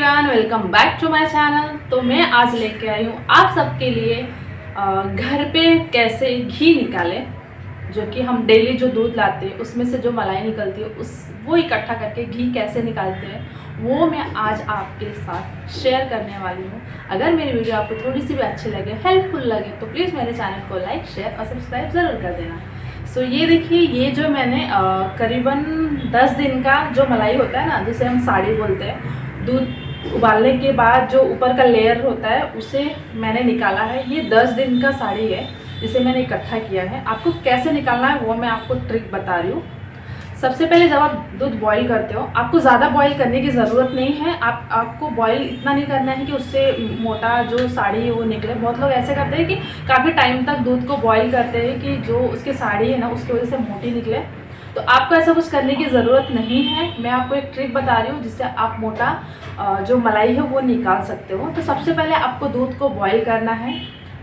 Everyone, welcome back to my channel. तो मैं आज लेके आई हूँ आप सबके लिए घर पे कैसे घी निकालें, जो कि हम डेली जो दूध लाते हैं उसमें से जो मलाई निकलती है वो इकट्ठा करके घी कैसे निकालते हैं वो मैं आज आपके साथ शेयर करने वाली हूँ। अगर मेरी वीडियो आपको थोड़ी सी भी अच्छी लगे, हेल्पफुल लगे, तो प्लीज़ मेरे चैनल को लाइक, शेयर और सब्सक्राइब ज़रूर कर देना। सो ये देखिए, ये जो मैंने करीबन 10 दिन का जो मलाई होता है ना, जिसे हम साड़ी बोलते हैं, दूध उबालने के बाद जो ऊपर का लेयर होता है उसे मैंने निकाला है। ये 10 दिन का साड़ी है जिसे मैंने इकट्ठा किया है। आपको कैसे निकालना है वो मैं आपको ट्रिक बता रही हूँ। सबसे पहले जब आप दूध बॉईल करते हो, आपको ज़्यादा बॉईल करने की ज़रूरत नहीं है। आपको बॉईल इतना नहीं करना है कि उससे मोटा जो साड़ी है वो निकले। बहुत लोग ऐसे करते हैं कि काफ़ी टाइम तक दूध को बॉईल करते हैं कि जो उसकी साड़ी है ना उसकी वजह से मोटी निकले। तो आपको ऐसा कुछ करने की ज़रूरत नहीं है। मैं आपको एक ट्रिक बता रही हूँ जिससे आप मोटा जो मलाई है वो निकाल सकते हो। तो सबसे पहले आपको दूध को बॉईल करना है,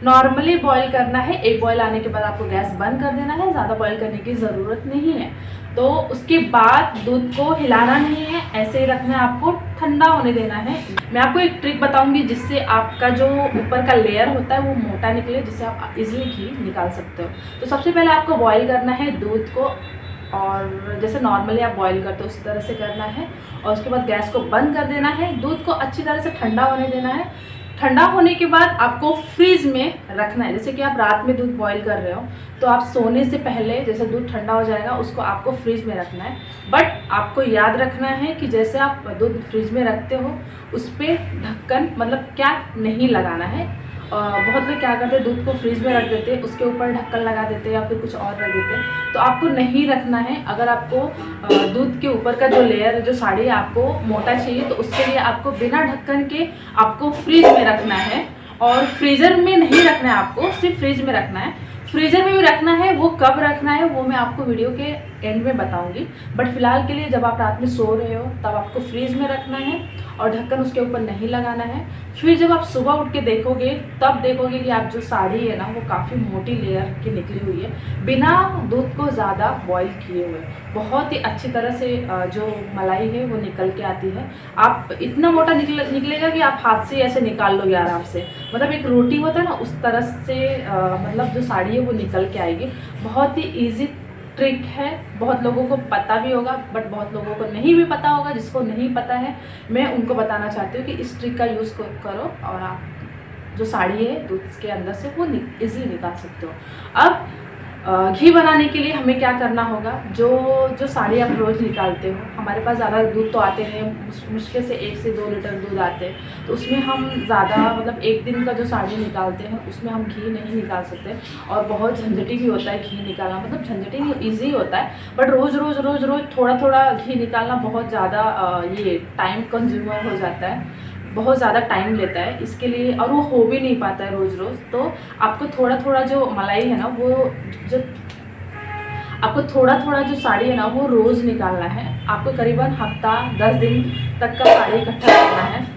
नॉर्मली बॉईल करना है। एक बॉईल आने के बाद आपको गैस बंद कर देना है, ज़्यादा बॉईल करने की ज़रूरत नहीं है। तो उसके बाद दूध को हिलाना नहीं है, ऐसे ही रखना है, आपको ठंडा होने देना है। मैं आपको एक ट्रिक बताऊंगी जिससे आपका जो ऊपर का लेयर होता है वो मोटा निकले, जिससे आप इजीली घी निकाल सकते हो। तो सबसे पहले आपको बॉईल करना है दूध को, और जैसे नॉर्मली आप बॉईल करते हो उसी तरह से करना है। और उसके बाद गैस को बंद कर देना है, दूध को अच्छी तरह से ठंडा होने देना है। ठंडा होने के बाद आपको फ्रीज में रखना है। जैसे कि आप रात में दूध बॉईल कर रहे हो तो आप सोने से पहले जैसे दूध ठंडा हो जाएगा उसको आपको फ्रीज में रखना है। बट आपको याद रखना है कि जैसे आप दूध फ्रीज में रखते हो उस पर ढक्कन मतलब क्या नहीं लगाना है। बहुत लोग क्या करते हैं, दूध को फ्रीज में रख देते हैं, उसके ऊपर ढक्कन लगा देते हैं या फिर कुछ और रख देते हैं। तो आपको नहीं रखना है। अगर आपको दूध के ऊपर का जो लेयर है, जो साड़ी है, आपको मोटा चाहिए तो उसके लिए आपको बिना ढक्कन के आपको फ्रीज में रखना है। और फ्रीज़र में नहीं रखना है, आपको सिर्फ फ्रीज में रखना है। फ्रीज़र में भी रखना है, वो कब रखना है वो मैं आपको वीडियो के एंड में बताऊंगी। बट फिलहाल के लिए जब आप रात में सो रहे हो तब आपको फ्रीज में रखना है और ढक्कन उसके ऊपर नहीं लगाना है। फिर जब आप सुबह उठ के देखोगे तब देखोगे कि आप जो साड़ी है ना वो काफ़ी मोटी लेयर की निकली हुई है, बिना दूध को ज़्यादा बॉईल किए हुए। बहुत ही अच्छी तरह से जो मलाई है वो निकल के आती है। आप इतना मोटा निकलेगा कि आप हाथ से ऐसे निकाल लोगे आराम से। मतलब एक रोटी होता है ना उस तरह से मतलब जो साड़ी है वो निकल के आएगी। बहुत ही ईजी ट्रिक है, बहुत लोगों को पता भी होगा बट बहुत लोगों को नहीं भी पता होगा। जिसको नहीं पता है मैं उनको बताना चाहती हूँ कि इस ट्रिक का यूज़ करो और आप जो साड़ी है दूध के अंदर से वो इजीली निकाल सकते हो। अब घी बनाने के लिए हमें क्या करना होगा, जो साड़ी आप रोज़ निकालते हो, हमारे पास ज़्यादा दूध तो आते हैं, मुश्किल से 1 से 2 लीटर दूध आते हैं। तो उसमें हम ज़्यादा मतलब एक दिन का जो साड़ी निकालते हैं उसमें हम घी नहीं निकाल सकते। और बहुत झंझटी भी होता है घी निकालना, मतलब झंझटी नहीं, ईजी होता है बट रोज़ थोड़ा थोड़ा घी निकालना बहुत ज़्यादा ये टाइम कंज्यूमर हो जाता है, बहुत ज़्यादा टाइम लेता है इसके लिए, और वो हो भी नहीं पाता है रोज़। तो आपको थोड़ा थोड़ा जो मलाई है ना वो जो आपको थोड़ा जो साड़ी है ना वो रोज़ निकालना है। आपको करीबन हफ्ता 10 दिन तक का साड़ी इकट्ठा करना है।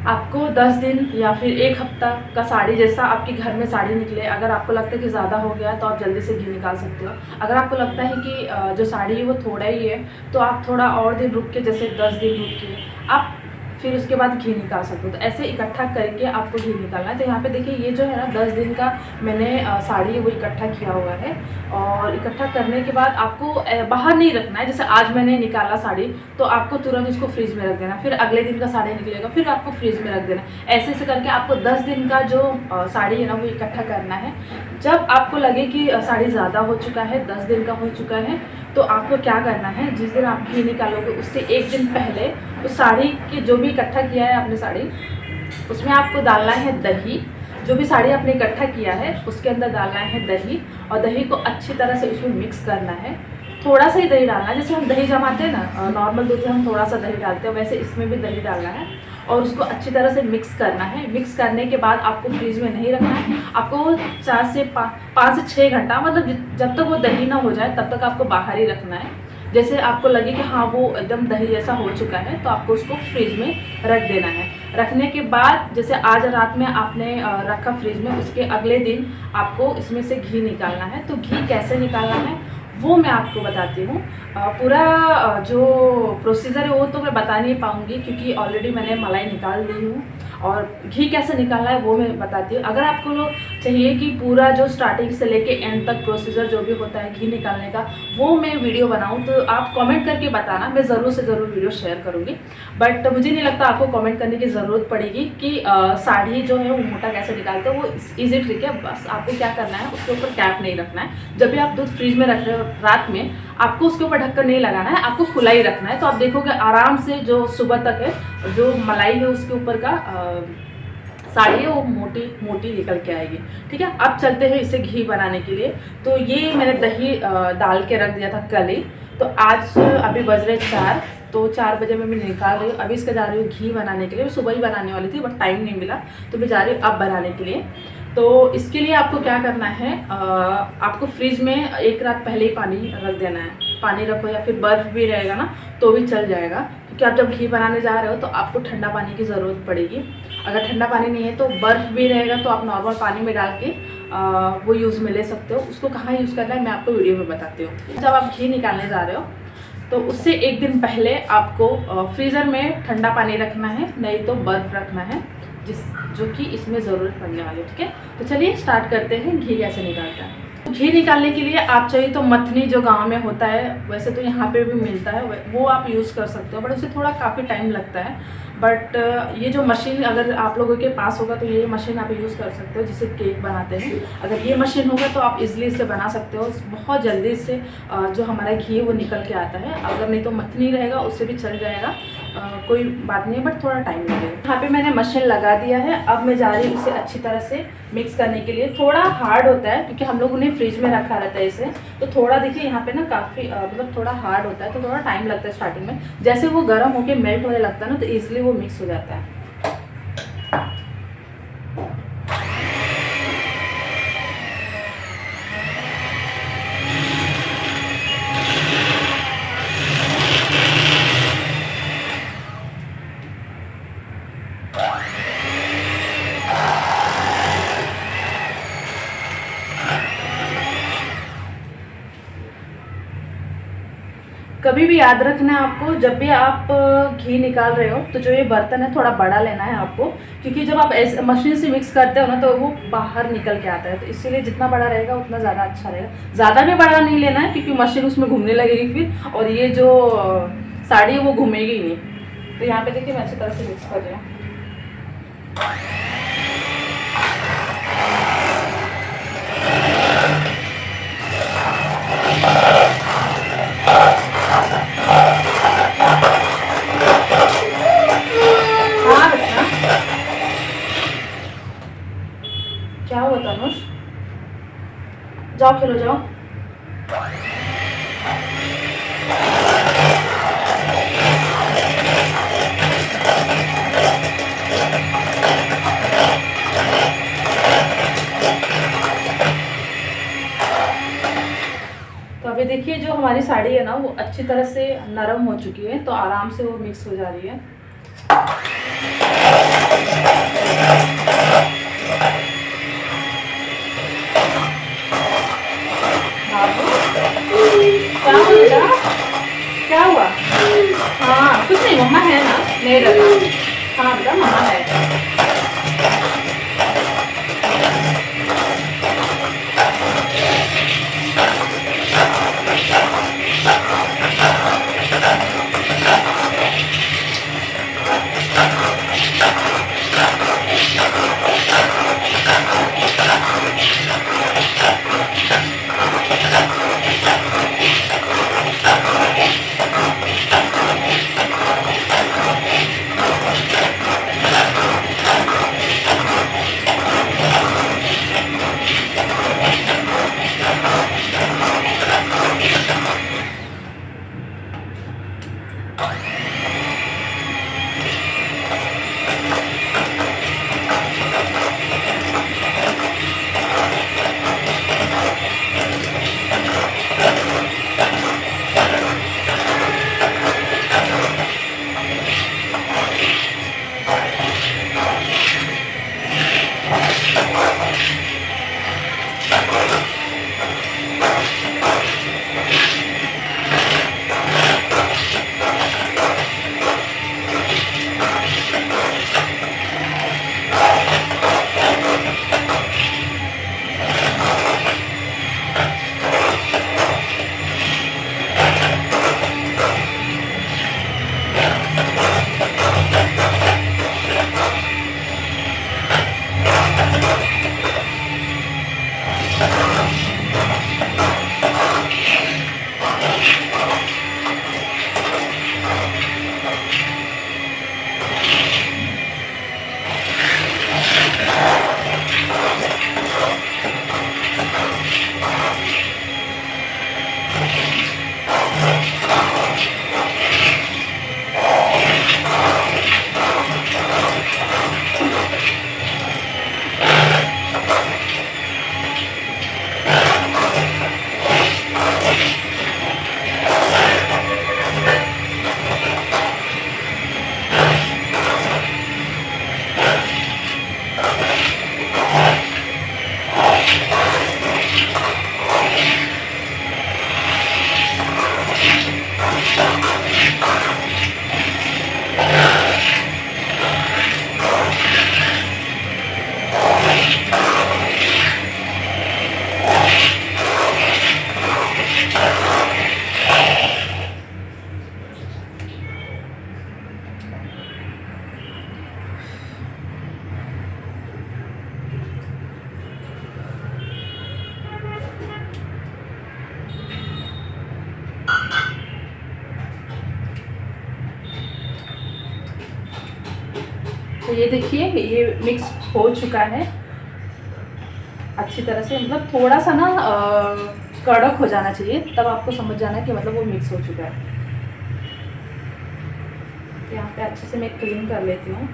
आपको 10 दिन या फिर 1 हफ्ता का साड़ी, जैसा आपके घर में साड़ी निकले। अगर आपको लगता है कि ज़्यादा हो गया तो आप जल्दी से घी निकाल सकते हो। अगर आपको लगता है कि जो साड़ी है वो थोड़ा ही है तो आप थोड़ा और दिन रुक के, जैसे 10 दिन रुक के आप फिर उसके बाद घी निकाल सकते हो। तो ऐसे इकट्ठा करके आपको घी निकालना है। तो यहाँ पे देखिए ये जो है ना 10 दिन का मैंने साड़ी है वो इकट्ठा किया हुआ है। और इकट्ठा करने के बाद आपको बाहर नहीं रखना है। जैसे आज मैंने निकाला साड़ी तो आपको तुरंत उसको फ्रीज में रख देना, फिर अगले दिन का साड़ी निकलेगा फिर आपको फ्रीज में रख देना। ऐसे करके आपको 10 दिन का जो साड़ी है ना वो इकट्ठा करना है। जब आपको लगे कि साड़ी ज़्यादा हो चुका है, 10 दिन का हो चुका है, तो आपको क्या करना है, जिस दिन आप घी निकालोगे उससे 1 दिन पहले उस साड़ी की जो भी इकट्ठा किया है आपने साड़ी, उसमें आपको डालना है दही। जो भी साड़ी आपने इकट्ठा किया है उसके अंदर डालना है दही, और दही को अच्छी तरह से उसमें मिक्स करना है। थोड़ा सा ही दही डालना है, जैसे हम दही जमाते हैं ना नॉर्मल दूध में हम थोड़ा सा दही डालते हैं, वैसे इसमें भी दही डालना है और उसको अच्छी तरह से मिक्स करना है। मिक्स करने के बाद आपको फ्रीज में नहीं रखना है, आपको 4 से 5 से 6 घंटा, मतलब जब तक वो दही ना हो जाए तब तक आपको बाहर ही रखना है। जैसे आपको लगे कि हाँ वो एकदम दही जैसा हो चुका है तो आपको उसको फ्रिज में रख देना है। रखने के बाद जैसे आज रात में आपने रखा फ्रिज में, उसके अगले दिन आपको इसमें से घी निकालना है। तो घी कैसे निकालना है वो मैं आपको बताती हूँ। पूरा जो प्रोसीजर है वो तो मैं बता नहीं पाऊँगी, क्योंकि ऑलरेडी मैंने मलाई निकाल ली हूँ, और घी कैसे निकालना है वो मैं बताती हूँ। अगर आपको लोग चाहिए कि पूरा जो स्टार्टिंग से लेके एंड तक प्रोसीजर जो भी होता है घी निकालने का, वो मैं वीडियो बनाऊँ, तो आप कमेंट करके बताना, मैं ज़रूर से ज़रूर वीडियो शेयर करूँगी। बट मुझे नहीं लगता आपको कमेंट करने की ज़रूरत पड़ेगी कि साड़ी जो है वो मोटा कैसे निकालते हो। वो ईजी ट्रिक है, बस आपको क्या करना है, उसके ऊपर कैप नहीं रखना है। जब भी आप दूध फ्रिज में रख रहे हो रात में, आपको उसके ऊपर ढक्कन नहीं लगाना है, आपको खुला ही रखना है। तो आप देखोगे आराम से जो सुबह तक है जो मलाई है उसके ऊपर का साड़ी है वो मोटी मोटी निकल के आएगी। ठीक है, अब चलते हैं इसे घी बनाने के लिए। तो ये मैंने दही डाल के रख दिया था कल ही। तो आज अभी बज रहे 4, तो 4 बजे मैं निकाल रही हूँ। अभी इसका जा रही हूँ घी बनाने के लिए। मैं सुबह ही बनाने वाली थी बट टाइम नहीं मिला, तो मैं जा रही हूँ अब बनाने के लिए। तो इसके लिए आपको क्या करना है, आपको फ्रिज में एक रात पहले ही पानी रख देना है। पानी रखो या फिर बर्फ़ भी रहेगा ना तो भी चल जाएगा, क्योंकि आप जब घी बनाने जा रहे हो तो आपको ठंडा पानी की ज़रूरत पड़ेगी। अगर ठंडा पानी नहीं है तो बर्फ़ भी रहेगा, तो आप नॉर्मल पानी में डाल के वो यूज़ में ले सकते हो। उसको कहाँ यूज़ करना है मैं आपको वीडियो में बताती हूँ। जब आप घी निकालने जा रहे हो तो उससे एक दिन पहले आपको फ्रीज़र में ठंडा पानी रखना है, नहीं तो बर्फ़ रखना है, जो कि इसमें ज़रूरत पड़ने वाली है। ठीक है, तो चलिए स्टार्ट करते हैं घी कैसे निकालता है। घी निकालने के लिए आप चाहिए तो मथनी जो गांव में होता है, वैसे तो यहाँ पे भी मिलता है, वो आप यूज़ कर सकते हो, बट उससे थोड़ा काफ़ी टाइम लगता है। बट ये जो मशीन अगर आप लोगों के पास होगा तो ये मशीन आप यूज़ कर सकते हो, जिससे केक बनाते हैं। अगर ये मशीन होगा तो आप इजीली इसे बना सकते हो, बहुत जल्दी से जो हमारा घी है वो निकल के आता है। अगर नहीं तो मथनी रहेगा उससे भी चल जाएगा, कोई बात नहीं है, बट थोड़ा टाइम लगेगा। यहाँ पे मैंने मशीन लगा दिया है। अब मैं जा रही हूँ इसे अच्छी तरह से मिक्स करने के लिए। थोड़ा हार्ड होता है क्योंकि हम लोगों ने फ्रिज में रखा रहता है इसे, तो थोड़ा देखिए यहाँ पे ना काफ़ी मतलब थोड़ा हार्ड होता है, तो थोड़ा टाइम लगता है स्टार्टिंग में। जैसे वो गर्म होके मेल्ट होने लगता है ना तो ईजिली वो मिक्स हो जाता है। कभी भी याद रखना है आपको, जब भी आप घी निकाल रहे हो तो जो ये बर्तन है थोड़ा बड़ा लेना है आपको, क्योंकि जब आप ऐसे मशीन से मिक्स करते हो ना तो वो बाहर निकल के आता है, तो इसीलिए जितना बड़ा रहेगा उतना ज़्यादा अच्छा रहेगा। ज़्यादा भी बड़ा नहीं लेना है क्योंकि मशीन उसमें घूमने लगेगी फिर, और ये जो साड़ी है वो घूमेगी ही नहीं। तो यहाँ पे देखिए मैं अच्छी तरह से मिक्स कर रही हूँ। क्या हुआ तनुष, जाओ खेलो जाओ। तो अभी देखिए जो हमारी साड़ी है ना वो अच्छी तरह से नरम हो चुकी है, तो आराम से वो मिक्स हो जा रही है। क्या हुआ, क्या हुआ? हाँ कुछ नहीं, मम्मा है ना, नहीं रखा। हाँ बेटा मम्मा है। तो ये देखिए ये मिक्स हो चुका है अच्छी तरह से, मतलब थोड़ा सा ना कड़क हो जाना चाहिए, तब आपको समझ जाना है कि मतलब वो मिक्स हो चुका है। यहाँ पे अच्छे से मैं क्लीन कर लेती हूँ।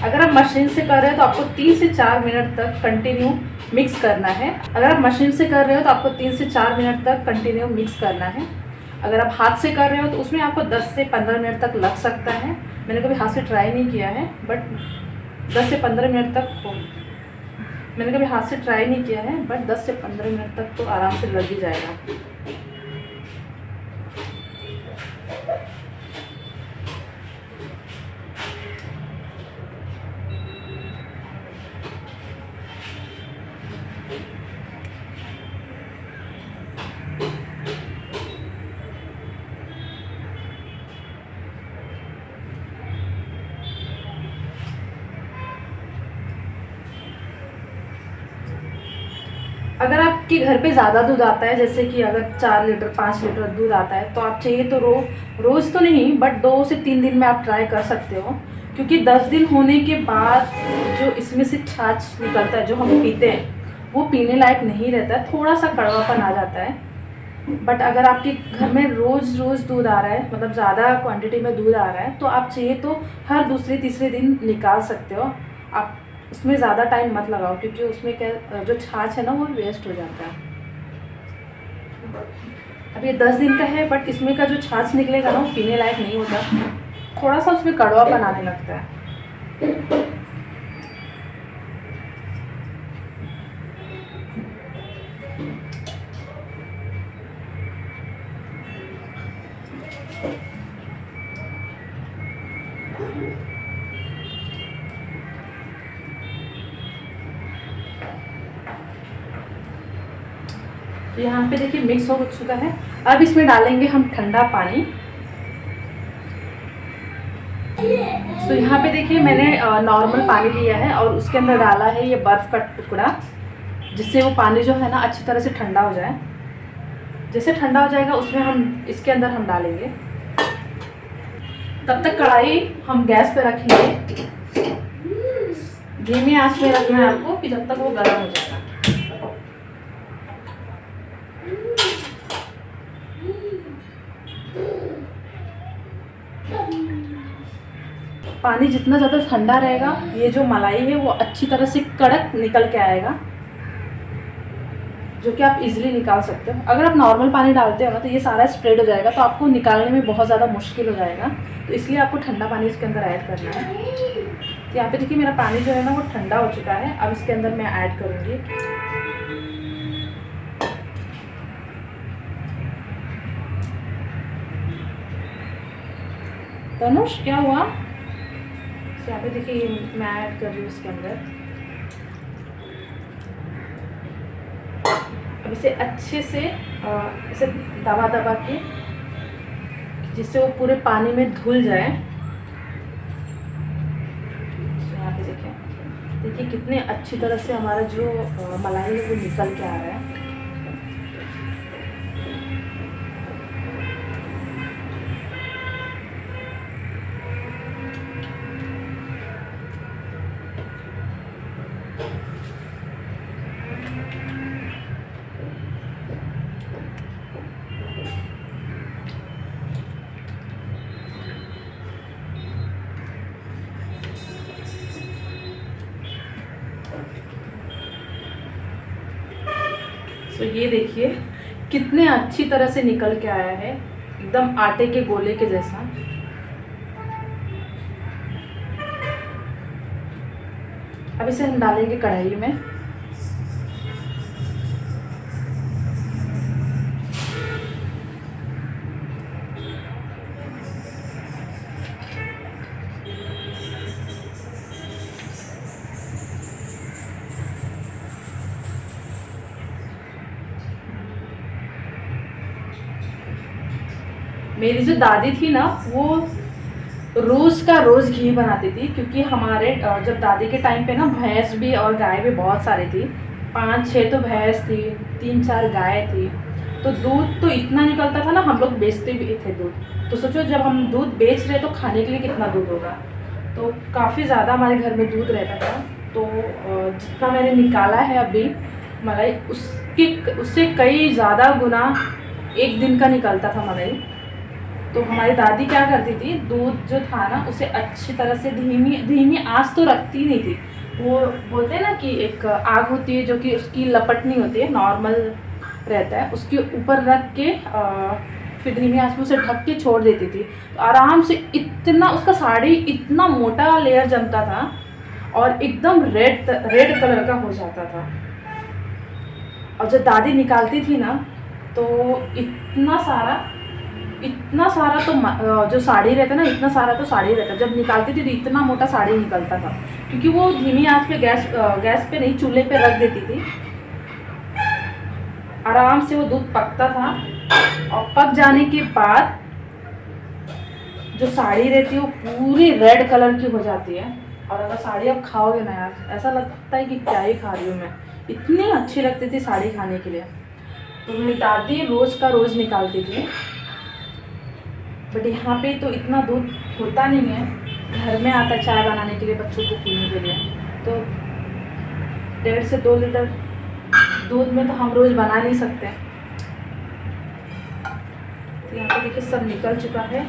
अगर आप मशीन से कर रहे हो तो आपको 3 से 4 मिनट तक कंटिन्यू मिक्स करना है। अगर आप मशीन से कर रहे हो तो आपको 3 से 4 मिनट तक कंटिन्यू मिक्स करना है। अगर आप हाथ से कर रहे हो तो उसमें आपको 10 से 15 मिनट तक लग सकता है। मैंने कभी हाथ से ट्राई नहीं किया है, बट 10 से 15 मिनट तक मैंने कभी हाथ से ट्राई नहीं किया है, बट 10 से 15 मिनट तक तो आराम से लग ही जाएगा। अगर आपके घर पे ज़्यादा दूध आता है, जैसे कि अगर 4 लीटर 5 लीटर दूध आता है, तो आप चाहिए तो रोज़ तो नहीं, बट 2 से 3 दिन में आप ट्राई कर सकते हो। क्योंकि 10 दिन होने के बाद जो इसमें से छाछ निकलता है जो हम पीते हैं, वो पीने लायक नहीं रहता है, थोड़ा सा कड़वापन आ जाता है। बट अगर आपके घर में रोज़ रोज़ दूध आ रहा है, मतलब ज़्यादा क्वांटिटी में दूध आ रहा है, तो आप चाहिए तो हर दूसरे तीसरे दिन निकाल सकते हो। आप उसमें ज़्यादा टाइम मत लगाओ, क्योंकि उसमें क्या जो छाछ है ना वो वेस्ट हो जाता है। अब ये 10 दिन का है, बट इसमें का जो छाछ निकलेगा ना वो पीने लायक नहीं होता, थोड़ा सा उसमें कड़वापन आने लगता है। तो यहाँ पे देखिए मिक्स हो चुका है। अब इसमें डालेंगे हम ठंडा पानी। तो यहाँ पे देखिए मैंने नॉर्मल पानी लिया है और उसके अंदर डाला है ये बर्फ़ का टुकड़ा, जिससे वो पानी जो है ना अच्छी तरह से ठंडा हो जाए। जैसे ठंडा हो जाएगा उसमें हम इसके अंदर हम डालेंगे। तब तक कढ़ाई हम गैस पे रखेंगे, धीमी आंच में रखना है आपको कि जब तक वो गर्म हो जाएगा। पानी जितना ज़्यादा ठंडा रहेगा, ये जो मलाई है वो अच्छी तरह से कड़क निकल के आएगा, जो कि आप इजीली निकाल सकते हो। अगर आप नॉर्मल पानी डालते हो ना तो ये सारा स्प्रेड हो जाएगा, तो आपको निकालने में बहुत ज़्यादा मुश्किल हो जाएगा। तो इसलिए आपको ठंडा पानी इसके अंदर ऐड करना है। तो यहाँ पे देखिए मेरा पानी जो है ना वो ठंडा हो चुका है। अब इसके अंदर मैं ऐड करूँगी तनुष, क्या हुआ? यहाँ पे देखिए मैं ऐड कर रही हूँ इसके अंदर। अब इसे अच्छे से इसे दबा दबा के, जिससे वो पूरे पानी में धुल जाए। यहाँ पे देखिए कितने अच्छी तरह से हमारा जो मलाई है वो निकल के आ रहा है। तो ये देखिए कितने अच्छी तरह से निकल के आया है, एकदम आटे के गोले के जैसा। अब इसे हम डालेंगे कढ़ाई में। मेरी जो दादी थी ना वो रोज़ का रोज़ घी बनाती थी, क्योंकि हमारे जब दादी के टाइम पे ना भैंस भी और गाय भी बहुत सारी थी, 5-6 तो भैंस थी, 3-4 गाय थी। तो दूध तो इतना निकलता था ना, हम लोग बेचते भी थे दूध। तो सोचो जब हम दूध बेच रहे तो खाने के लिए कितना दूध होगा। तो काफ़ी ज़्यादा हमारे घर में दूध रहता था। तो जितना मैंने निकाला है अभी मलाई, उससे कई ज़्यादा गुना एक दिन का निकलता था मलाई। तो हमारी दादी क्या करती थी, दूध जो था ना उसे अच्छी तरह से धीमी आंच तो रखती नहीं थी। वो बोलते हैं ना कि एक आग होती है जो कि उसकी लपट नहीं होती है, नॉर्मल रहता है, उसके ऊपर रख के फिर धीमी आंच में उसे ढक के छोड़ देती थी। तो आराम से इतना उसका साड़ी इतना मोटा लेयर जमता था और एकदम रेड कलर का हो जाता था। और जब दादी निकालती थी ना तो इतना सारा तो जो साड़ी रहता ना, इतना सारा तो साड़ी रहता। जब निकालती थी तो इतना मोटा साड़ी निकलता था, क्योंकि वो धीमी आंच पे गैस पे नहीं, चूल्हे पे रख देती थी। आराम से वो दूध पकता था और पक जाने के बाद जो साड़ी रहती है वो पूरी रेड कलर की हो जाती है। और अगर साड़ी आप खाओगे ना यार, ऐसा लगता है कि क्या ही खा रही हूँ मैं, इतनी अच्छी लगती थी साड़ी खाने के लिए। तो मेरी दादी रोज़ का रोज़ निकालती थी। बट यहाँ पे तो इतना दूध होता नहीं है, घर में आता चाय बनाने के लिए, बच्चों को पीने के लिए। तो 1.5 से 2 लीटर दूध में तो हम रोज़ बना नहीं सकते। तो यहाँ पे देखिए सब निकल चुका है।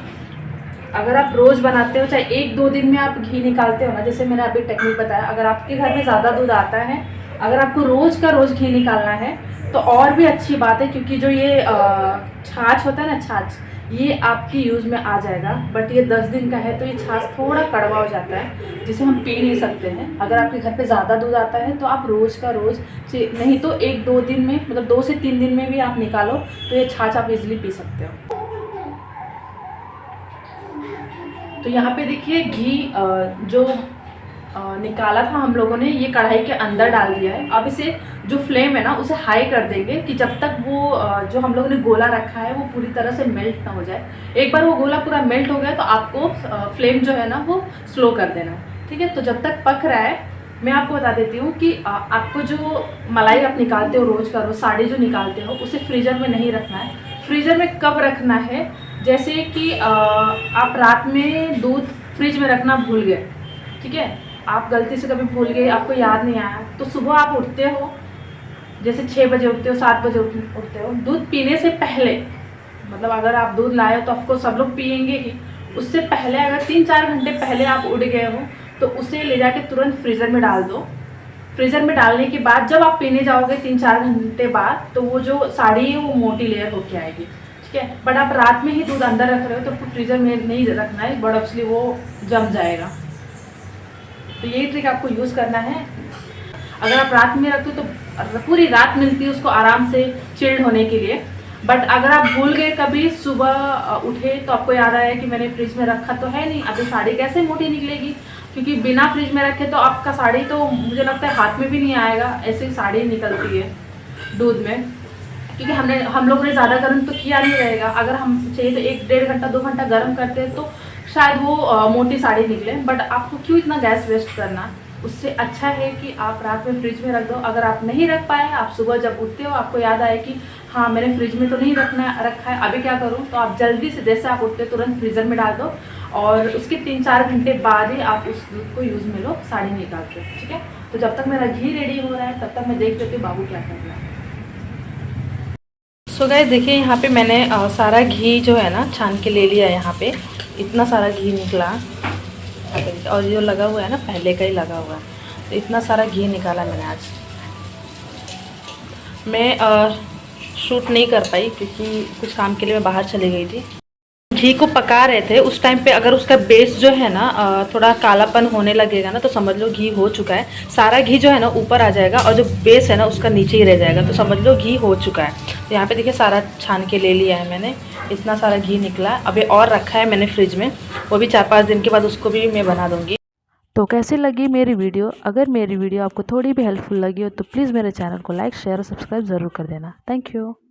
अगर आप रोज़ बनाते हो, चाहे 1-2 दिन में आप घी निकालते हो ना, जैसे मैंने अभी टेक्निक बताया, अगर आपके घर में ज़्यादा दूध आता है, अगर आपको रोज़ का रोज़ घी निकालना है तो और भी अच्छी बात है, क्योंकि जो ये छाछ होता है ना, छाछ, ये आपकी यूज़ में आ जाएगा। बट ये 10 दिन का है तो ये छाछ थोड़ा कड़वा हो जाता है, जिसे हम पी नहीं सकते हैं। अगर आपके घर पे ज़्यादा दूध आता है तो आप रोज़ का रोज़, नहीं तो 1-2 दिन में, मतलब 2 से 3 दिन में भी आप निकालो तो ये छाछ आप इजीली पी सकते हो। तो यहाँ पे देखिए घी जो निकाला था हम लोगों ने, ये कढ़ाई के अंदर डाल दिया है। अब इसे जो फ्लेम है ना उसे हाई कर देंगे कि जब तक वो जो हम लोगों ने गोला रखा है वो पूरी तरह से मेल्ट ना हो जाए। एक बार वो गोला पूरा मेल्ट हो गया तो आपको फ्लेम जो है ना वो स्लो कर देना, ठीक है। तो जब तक पक रहा है, मैं आपको बता देती हूँ कि आपको जो मलाई आप निकालते हो रोज़ का रोज़, साड़ी जो निकालते हो, उसे फ्रीज़र में नहीं रखना है। फ्रीज़र में कब रखना है, जैसे कि आप रात में दूध फ्रिज में रखना भूल गए, ठीक है, आप गलती से कभी भूल गए, आपको याद नहीं आया, तो सुबह आप उठते हो, जैसे 6 बजे उठते हो, 7 बजे उठते हो, दूध पीने से पहले, मतलब अगर आप दूध लाए हो तो ऑफकोर्स सब लोग पियेंगे ही, उससे पहले अगर 3-4 घंटे पहले आप उठ गए हो तो उसे ले जाके तुरंत फ्रीज़र में डाल दो। फ्रीज़र में डालने के बाद जब आप पीने जाओगे 3-4 घंटे बाद, तो वो जो साड़ी है वो मोटी लेयर होके आएगी, ठीक है। बट आप रात में ही दूध अंदर रख रहे हो तो फ्रीज़र में नहीं रखना है, बट ऑब्वियसली वो जम जाएगा। तो यही ट्रिक आपको यूज़ करना है। अगर आप रात में रखते हो तो पूरी रात मिलती है उसको आराम से चिल्ड होने के लिए। बट अगर आप भूल गए कभी, सुबह उठे तो आपको याद आया कि मैंने फ्रिज में रखा तो है नहीं, अभी साड़ी कैसे मोटी निकलेगी, क्योंकि बिना फ्रिज में रखे तो आपका साड़ी तो मुझे लगता है हाथ में भी नहीं आएगा, ऐसे ही साड़ी निकलती है दूध में, क्योंकि हम लोगों ने ज़्यादा गर्म तो किया नहीं रहेगा। अगर हम चाहिए तो 1-1.5 घंटा 2 घंटा गर्म करते हैं तो शायद वो मोटी साड़ी निकले। बट आपको क्यों इतना गैस वेस्ट करना, उससे अच्छा है कि आप रात में फ्रिज में रख दो। अगर आप नहीं रख पाए, आप सुबह जब उठते हो आपको याद आए कि हाँ मैंने फ्रिज में तो नहीं रखा है, अभी क्या करूँ, तो आप जल्दी से जैसे आप उठते हो तुरंत फ्रीज़र में डाल दो और उसके 3-4 घंटे बाद ही आप उस दूध को यूज़ में लो, साड़ी निकाल के, ठीक है। तो जब तक मेरा घी रेडी हो रहा है तब तक मैं देख लेती हूँ बाबू क्या कर रहा है। सो गाइस देखिए यहाँ पे मैंने सारा घी जो है ना छान के ले लिया है। यहाँ पे इतना सारा घी निकला, और जो लगा हुआ है ना पहले का ही लगा हुआ है, तो इतना सारा घी निकाला मैंने आज। मैं शूट नहीं कर पाई क्योंकि कुछ काम के लिए मैं बाहर चली गई थी। घी को पका रहे थे उस टाइम पे अगर उसका बेस जो है ना थोड़ा कालापन होने लगेगा ना तो समझ लो घी हो चुका है। सारा घी जो है ना ऊपर आ जाएगा और जो बेस है ना उसका नीचे ही रह जाएगा, तो समझ लो घी हो चुका है। तो यहाँ पे देखिए सारा छान के ले लिया है मैंने, इतना सारा घी निकला। अभी और रखा है मैंने फ्रिज में, वो भी 4-5 दिन के बाद उसको भी मैं बना दूँगी। तो कैसी लगी मेरी वीडियो? अगर मेरी वीडियो आपको थोड़ी भी हेल्पफुल लगी हो तो प्लीज़ मेरे चैनल को लाइक, शेयर और सब्सक्राइब ज़रूर कर देना। Thank you.